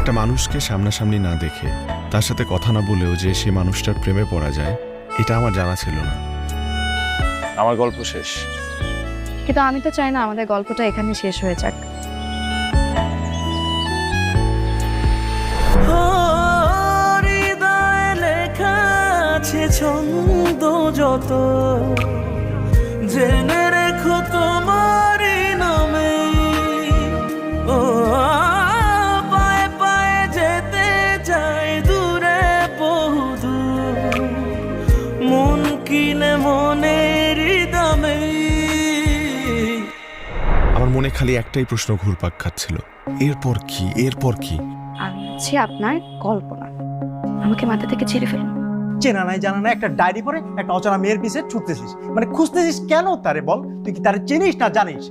একটা মানুষকে সামনাসামনি না দেখে তার সাথে কথা না বলেও যে সে মানুষটার প্রেমে পড়া যায়, এটা আমার জানা ছিল না। আমার গল্প শেষ। কিন্তু আমি তো চাই না আমাদের গল্পটা এখানে শেষ হয়ে যাক। হৃদয়ে লেখা আছে ছন্দ যত, জেনে রেখো তোমারই নামে। ও পায়ে পায়ে যেতে চাই দূরে বহুদূর, মন কিনে মনের দামে। আমার মনে খালি একটাই প্রশ্ন ঘুরপাক খাচ্ছিল, এরপর কি, এরপর কি? আমি হচ্ছি আপনার কল্পনা, আমাকে মাথা থেকে ছেড়ে ফেলুন। চেনা নাই জানা নাই একটা ডায়েরি পরে একটা অচেনা মেয়ের পিছে ছুটতেছিস, মানে খুঁজতেছিস কেন তারে বল? তুই কি তারে চিনিস না জানিস?